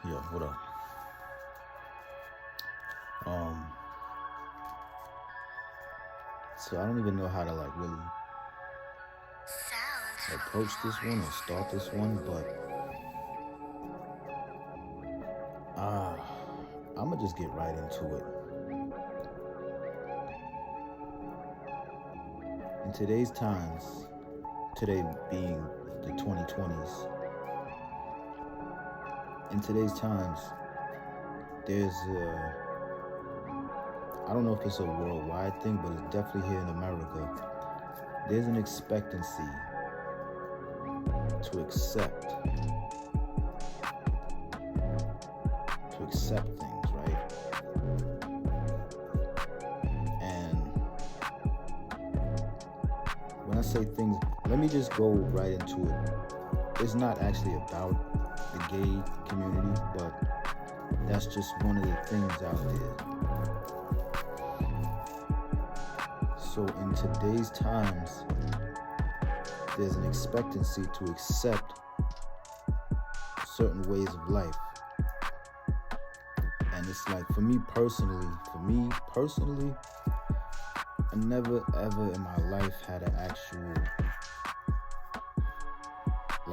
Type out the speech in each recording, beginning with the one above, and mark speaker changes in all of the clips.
Speaker 1: Yo, what up? Um, so I don't even know how to really approach this one or start this one, but uh, I'm gonna just get right into it. In today's times, today being the 2020s, in today's times, there's I don't know if it's a worldwide thing, but it's definitely here in America. There's an expectancy to accept things, right? And when I say things, let me just go right into it. It's not actually about the gay community, but that's just one of the things out there. So in today's times, there's an expectancy to accept certain ways of life. And it's like, for me personally, I never ever in my life had an actual,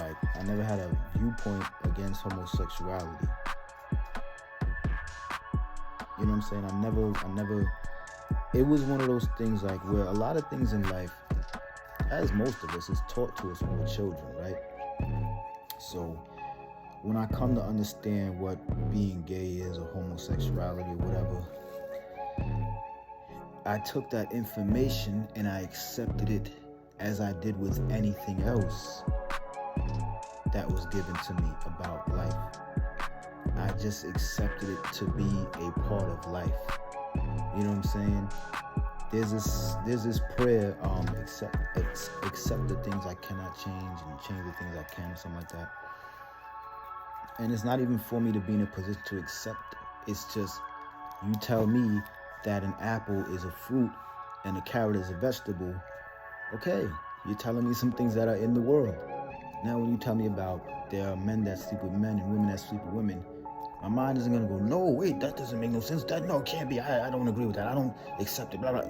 Speaker 1: I never had a viewpoint against homosexuality. You know what I'm saying? I never, it was one of those things where a lot of things in life, as most of us, is taught to us when we're children, right? So when I come to understand what being gay is, or homosexuality, or whatever, I took that information and I accepted it as I did with anything else that was given to me about life. I just accepted it to be a part of life. You know what I'm saying? There's this prayer, accept the things I cannot change and change the things I can, something like that. And it's not even for me to be in a position to accept it. It's just, you tell me that an apple is a fruit and a carrot is a vegetable. Okay, you're telling me some things that are in the world. Now when you tell me about there are men that sleep with men and women that sleep with women, my mind isn't going to go, no, wait, that doesn't make no sense. No, it can't be. I don't agree with that. I don't accept it, blah, blah.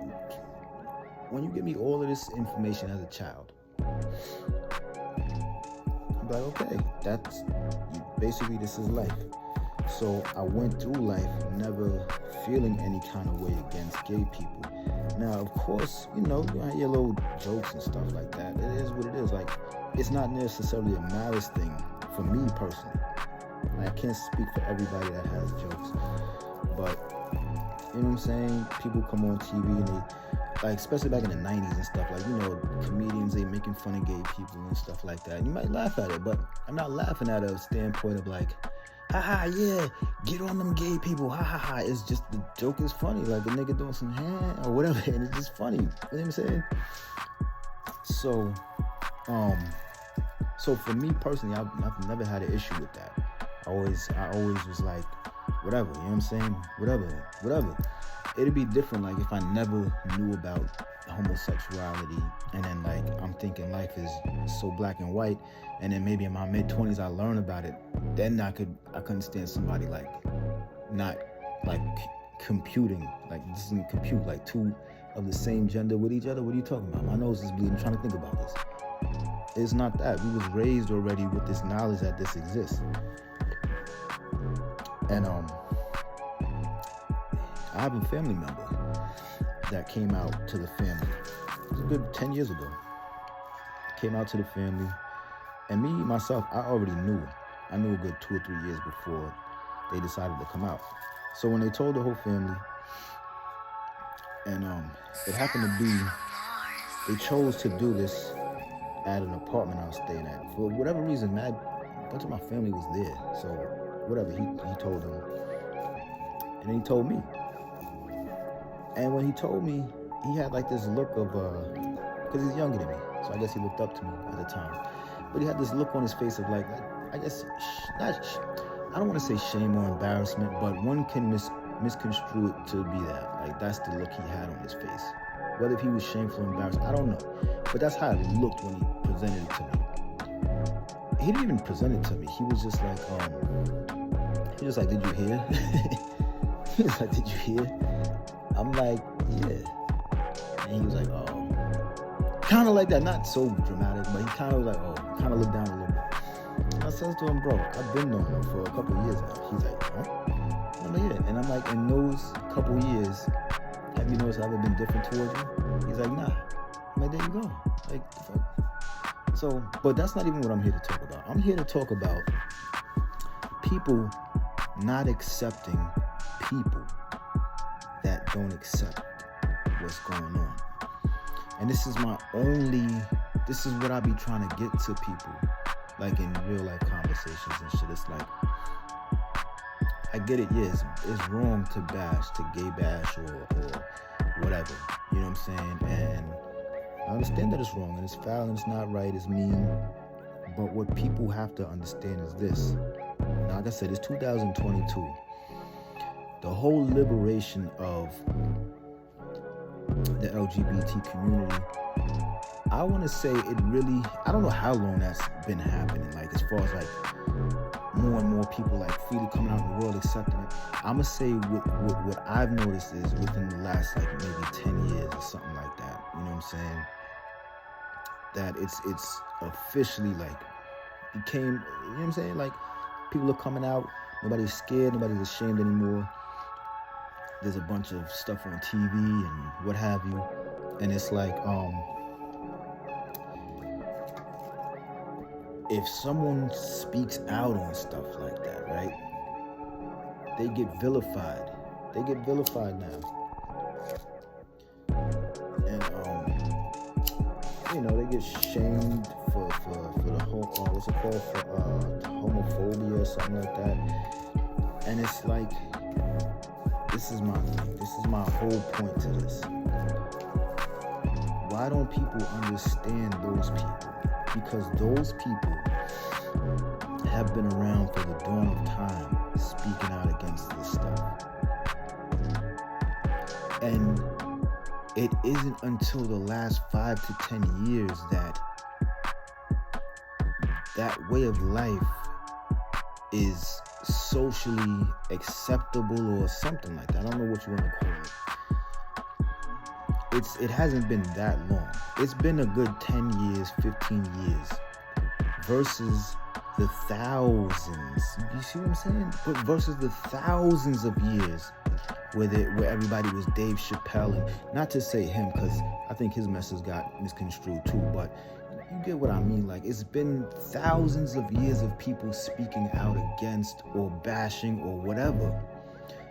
Speaker 1: When you give me all of this information as a child, I'm like, okay, basically this is life. So I went through life never feeling any kind of way against gay people. Now, of course, you have your little jokes and stuff like that. It is what it is. It's not necessarily a malice thing for me personally. I can't speak for everybody that has jokes, but you know what I'm saying? People come on TV and they, especially back in the 90s and stuff, comedians, they making fun of gay people and stuff like that. And you might laugh at it, but I'm not laughing at a standpoint of haha, yeah, get on them gay people, ha ha ha. It's just, the joke is funny, a nigga doing some hand or whatever, and it's just funny. You know what I'm saying? So for me personally, I've never had an issue with that. I always was whatever, you know what I'm saying? Whatever. It'd be different if I never knew about homosexuality, and then I'm thinking life is so black and white, and then maybe in my mid-20s I learn about it. Then I could understand somebody not computing, this isn't compute, two of the same gender with each other. What are you talking about? My nose is bleeding, I'm trying to think about this. It's not that. We was raised already with this knowledge that this exists. And I have a family member that came out to the family. It was a good 10 years ago. Came out to the family. And me, myself, I already knew. I knew a good 2 or 3 years before they decided to come out. So when they told the whole family, and it happened to be, they chose to do this at an apartment I was staying at. For whatever reason, a bunch of my family was there. So whatever, he told them. And then he told me. And when he told me, he had this look of, because he's younger than me, so I guess he looked up to me at the time. But he had this look on his face of I guess, I don't want to say shame or embarrassment, but one can misconstrue it to be that. That's the look he had on his face. Whether if he was shameful or embarrassed, I don't know. But that's how it looked when he presented it to me. He didn't even present it to me. He was just He was like, did you hear? He was like, did you hear? I'm like, yeah. And he was like, oh. Kind of like that, not so dramatic, but he kind of was like, oh, kind of looked down a little bit. I said to him, bro, I've been knowing him for a couple of years now. He's like, huh? I'm like, yeah. And I'm like, in those couple of years, have you noticed I've ever been different towards you? He's like, nah. I'm like, there you go. Like, the fuck? So, but that's not even what I'm here to talk about. I'm here to talk about people not accepting people that don't accept what's going on. And this is what I be trying to get to people, like in real life conversations and shit. It's like, I get it, yes, it's wrong to bash, to gay bash or whatever, you know what I'm saying? And I understand that it's wrong and it's foul and it's not right, it's mean. But what people have to understand is this. Now, like I said, it's 2022. The whole liberation of the LGBT community, I want to say it really, I don't know how long that's been happening, like as far as like more and more people like freely coming out in the world accepting it. I'm going to say what I've noticed is within the last like maybe 10 years or something like that, you know what I'm saying, that it's officially like became, you know what I'm saying, like people are coming out, nobody's scared, nobody's ashamed anymore. There's a bunch of stuff on TV and what have you. And it's like, if someone speaks out on stuff like that, right? They get vilified. They get vilified now. And, you know, they get shamed for the whole, what's it called? For homophobia or something like that. And it's like, this is my thing. This is my whole point to this. Why don't people understand those people? Because those people have been around for the dawn of time, speaking out against this stuff. And it isn't until the last 5 to 10 years that that way of life is socially acceptable or something like that. I don't know what you want to call it. It hasn't been that long. It's been a good 10 years, 15 years versus the thousands. You see what I'm saying? But versus the thousands of years where everybody was Dave Chappelle, and not to say him because I think his message got misconstrued too, but you get what I mean. Like, it's been thousands of years of people speaking out against or bashing or whatever.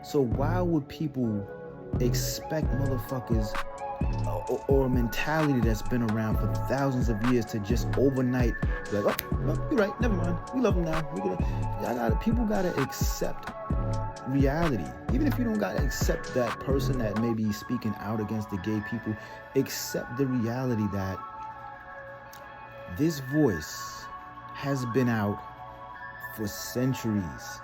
Speaker 1: So why would people expect motherfuckers or a mentality that's been around for thousands of years to just overnight be like, oh, you're right, never mind, we love them now. People gotta accept reality. Even if you don't gotta accept that person that may be speaking out against the gay people, accept the reality that this voice has been out for centuries.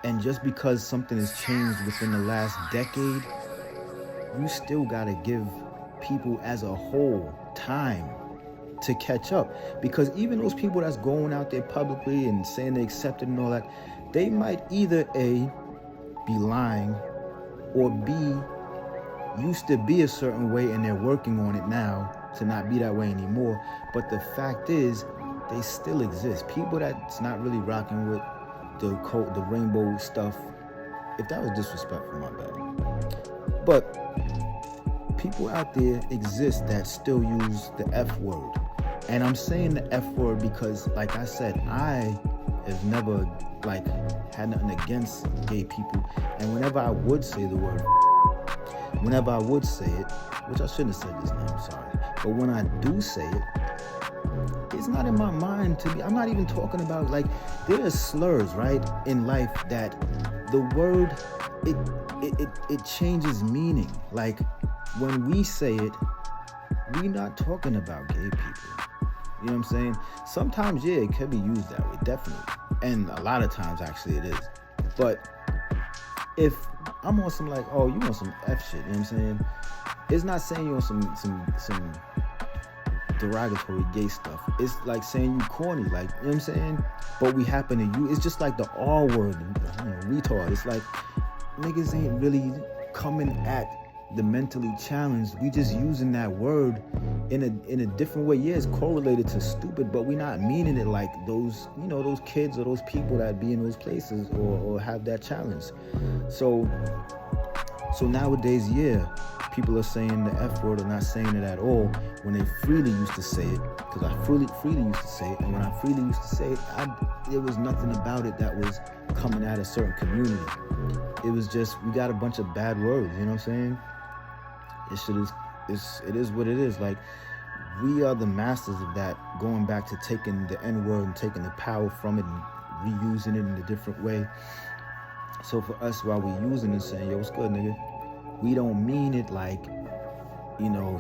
Speaker 1: And just because something has changed within the last decade, you still gotta give people as a whole time to catch up. Because even those people that's going out there publicly and saying they accept it and all that, they might either A, be lying, or B, used to be a certain way and they're working on it now to not be that way anymore. But the fact is, they still exist. People that's not really rocking with the rainbow stuff. If that was disrespectful, my bad. But people out there exist that still use the F word. And I'm saying the F word because, like I said, I have never had nothing against gay people. And whenever I would say the word, whenever I would say it, which I shouldn't have said just now, I'm sorry. But when I do say it, it's not in my mind to be, I'm not even talking about, there are slurs, right, in life that the word, it changes meaning. Like, when we say it, we're not talking about gay people. You know what I'm saying? Sometimes, yeah, it can be used that way, definitely. And a lot of times, actually, it is. But if I'm on some oh, you want some F shit, you know what I'm saying? It's not saying you want some derogatory gay stuff. It's like saying you corny, like, you know what I'm saying? But we happen to use, it's just like the R word, retard. It's like, niggas ain't really coming at the mentally challenged. We just using that word in a different way. Yeah, it's correlated to stupid, but we not meaning it like those, those kids or those people that be in those places or have that challenge. So nowadays, yeah, people are saying the F word or not saying it at all when they freely used to say it. Because I freely used to say it, and when I freely used to say it, there was nothing about it that was coming at a certain community. It was just, we got a bunch of bad words, you know what I'm saying? It is what it is. Like, we are the masters of that, going back to taking the N-word and taking the power from it and reusing it in a different way. So for us, while we using it, saying, yo, what's good, nigga? We don't mean it like,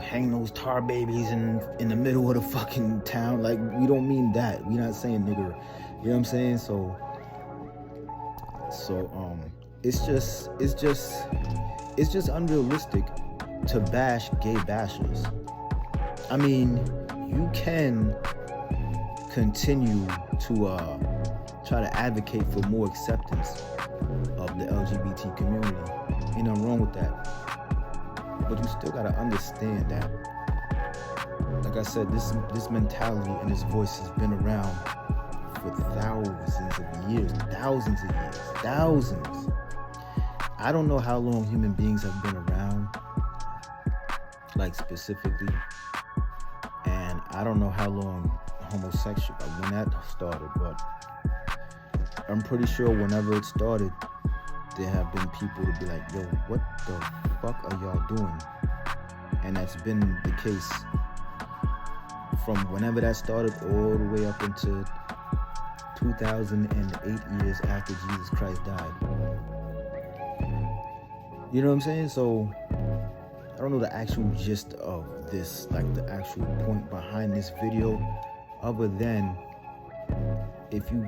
Speaker 1: hang those tar babies in the middle of the fucking town. Like, we don't mean that. We not saying nigger. You know what I'm saying? So it's just unrealistic to bash gay bashers. I mean, you can continue to try to advocate for more acceptance of the LGBT community. Ain't nothing wrong with that. But you still gotta understand that, like I said, this mentality and this voice has been around for thousands of years. Thousands. I don't know how long human beings have been around, like specifically, and I don't know how long homosexual, when that started, but I'm pretty sure whenever it started, there have been people to be like, yo, what the fuck are y'all doing? And that's been the case from whenever that started all the way up into 2008 years after Jesus Christ died. You know what I'm saying? So I don't know the actual gist of this, like the actual point behind this video, other than if you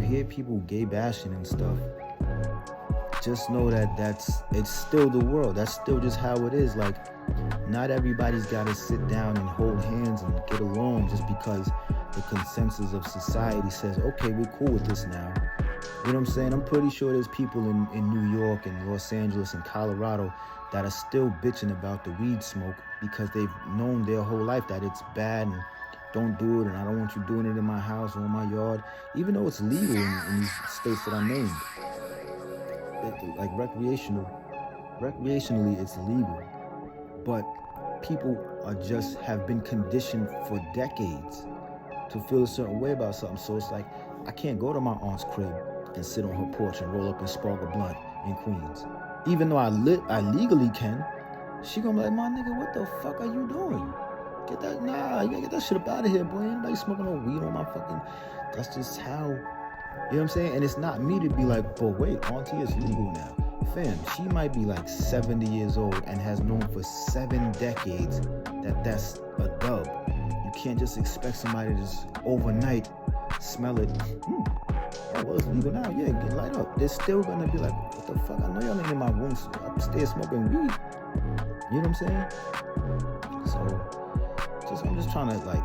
Speaker 1: hear people gay bashing and stuff, just know that it's still the world. That's still just how it is. Like, not everybody's got to sit down and hold hands and get along just because the consensus of society says, okay, we're cool with this now. You know what I'm saying? I'm pretty sure there's people in New York and Los Angeles and Colorado that are still bitching about the weed smoke because they've known their whole life that it's bad and don't do it, and I don't want you doing it in my house or in my yard, even though it's legal in these states that I named. Like recreationally it's legal, but people have been conditioned for decades to feel a certain way about something. So it's like, I can't go to my aunt's crib and sit on her porch and roll up and spark a blunt in Queens, even though I legally can. She gonna be like, my nigga, what the fuck are you doing? You gotta get that shit up out of here, boy. Ain't nobody smoking no weed on my fucking. That's just how. You know what I'm saying? And it's not me to be like, but wait, auntie is legal now. Fam, she might be like 70 years old and has known for 7 decades that that's a dub. You can't just expect somebody to just overnight smell it. Oh, well, it's legal now. Yeah, get light up. They're still gonna be like, what the fuck? I know y'all ain't in my room upstairs smoking weed. You know what I'm saying? So, I'm just trying to like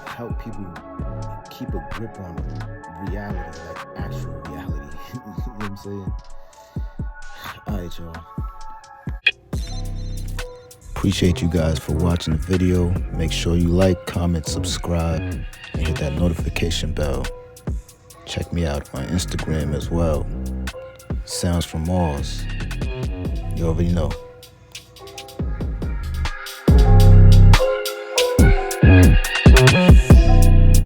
Speaker 1: help people keep a grip on reality, like actual reality. You know what I'm saying? Alright, y'all. Appreciate you guys for watching the video. Make sure you like, comment, subscribe, and hit that notification bell. Check me out on Instagram as well. Sounds from Mars. You already know.